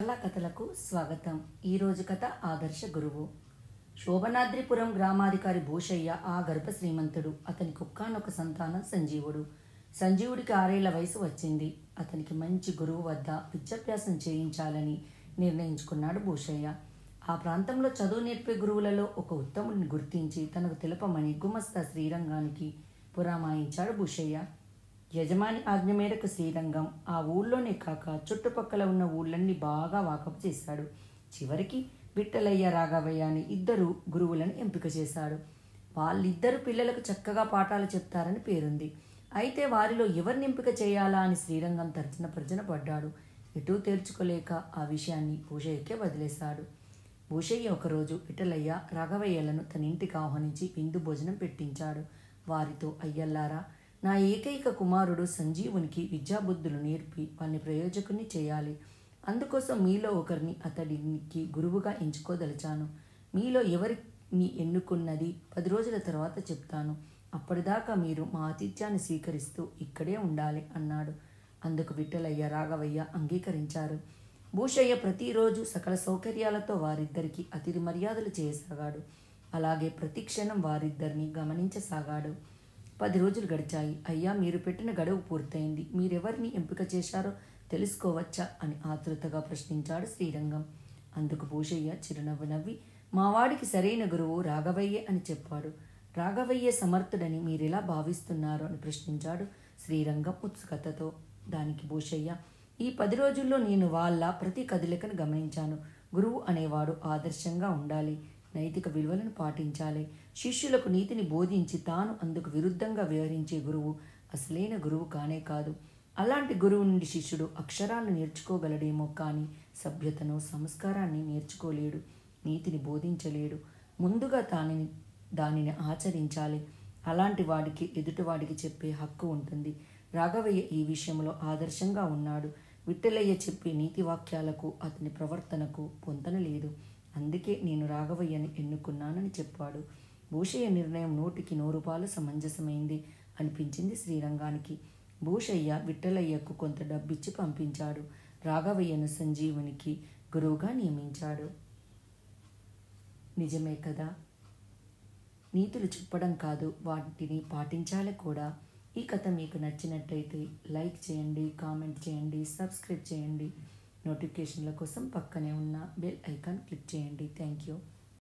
కథల కథలకు స్వాగతం. ఈరోజు కథ ఆదర్శ గురువు. శోభనాద్రిపురం గ్రామాధికారి భూషయ్య ఆ గర్భ శ్రీమంతుడు. అతనికి ఒక్కనొక సంతానం సంజీవుడు. సంజీవుడికి 6 ఏళ్ల వయసు వచ్చింది. అతనికి మంచి గురువు వద్ద విద్యాభ్యాసం చేయించాలని నిర్ణయించుకున్నాడు భూషయ్య. ఆ ప్రాంతంలో చదువు నేర్పే గురువులలో ఒక ఉత్తముడిని గుర్తించి తనకు తెలపమని గుమస్తా శ్రీరంగానికి పురమాయించాడు భూషయ్య. యజమాని ఆజ్ఞ మేరకు శ్రీరంగం ఆ ఊళ్ళోనే కాక చుట్టుపక్కల ఉన్న ఊళ్ళన్నీ బాగా వాకపు చేశాడు. చివరికి విఠలయ్య, రాఘవయ్య అని 2 గురువులను ఎంపిక చేశాడు. వాళ్ళిద్దరు పిల్లలకు చక్కగా పాఠాలు చెప్తారని పేరుంది. అయితే వారిలో ఎవరిని ఎంపిక చేయాలా అని శ్రీరంగం తర్జన పడ్డాడు. ఎటూ తేల్చుకోలేక ఆ విషయాన్ని భూషయ్యకే వదిలేశాడు. భూషయ్య ఒకరోజు విఠలయ్య, రాఘవయ్యలను తన ఇంటికి ఆహ్వానించి విందు భోజనం పెట్టించాడు. వారితో, అయ్యల్లారా, నా ఏకైక కుమారుడు సంజీవునికి విద్యాబుద్ధులు నేర్పి వారిని ప్రయోజకుని చేయాలి. అందుకోసం మీలో ఒకరిని అతడికి గురువుగా ఎంచుకోదలిచాను. మీలో ఎవరిని ఎన్నుకున్నది 10 రోజుల తర్వాత చెప్తాను. అప్పటిదాకా మీరు మా ఆతిథ్యాన్ని స్వీకరిస్తూ ఇక్కడే ఉండాలి అన్నాడు. అందుకు విఠలయ్య, రాఘవయ్య అంగీకరించారు. భూషయ్య ప్రతిరోజు సకల సౌకర్యాలతో వారిద్దరికీ అతిథి మర్యాదలు చేయసాగాడు. అలాగే ప్రతి క్షణం వారిద్దరిని గమనించసాగాడు. 10 రోజులు గడిచాయి. అయ్యా, మీరు పెట్టిన గడువు పూర్తయింది. మీరెవరిని ఎంపిక చేశారో తెలుసుకోవచ్చా అని ఆతృతగా ప్రశ్నించాడు శ్రీరంగం. అందుకు భూషయ్య చిరునవ్వు నవ్వి, మావాడికి సరైన గురువు రాఘవయ్యే అని చెప్పాడు. రాఘవయ్యే సమర్థుడని మీరెలా భావిస్తున్నారు అని ప్రశ్నించాడు శ్రీరంగం ఉత్సుకతతో. దానికి భూషయ్య, ఈ 10 రోజుల్లో నేను వాళ్ళ ప్రతి కదలికను గమనించాను. గురువు అనేవాడు ఆదర్శంగా ఉండాలి, నైతిక విలువలను పాటించాలి, శిష్యులకు నీతిని బోధించి తాను అందుకు విరుద్ధంగా వ్యవహరించే గురువు అసలైన గురువు కానే కాదు. అలాంటి గురువు నుండి శిష్యుడు అక్షరాలను నేర్చుకోగలడేమో కానీ సభ్యతను, సంస్కారాన్ని నేర్చుకోలేడు, నీతిని బోధించలేడు. ముందుగా దానిని ఆచరించాలి. అలాంటి వాడికి ఎదుటివాడికి చెప్పే హక్కు ఉంటుంది. రాఘవయ్య ఈ విషయంలో ఆదర్శంగా ఉన్నాడు. విఠలయ్య చెప్పే నీతి వాక్యాలకు, అతని ప్రవర్తనకు పొంతన లేదు. అందుకే నేను రాఘవయ్యని ఎన్నుకున్నానని చెప్పాడు. భూషయ్య నిర్ణయం 100కి 100 సమంజసమైంది అనిపించింది శ్రీరంగానికి. భూషయ్య విఠలయ్యకు కొంత డబ్బిచ్చి పంపించాడు. రాఘవయ్యను సంజీవునికి గురువుగా నియమించాడు. నిజమే కదా. నీతులు చెప్పడం కాదు, వాటిని పాటించాలి కూడా. ఈ కథ మీకు నచ్చినట్టయితే లైక్ చేయండి, కామెంట్ చేయండి, సబ్స్క్రైబ్ చేయండి. నోటిఫికేషన్ల కోసం పక్కనే ఉన్న బెల్ ఐకాన్ క్లిక్ చేయండి. Thank you.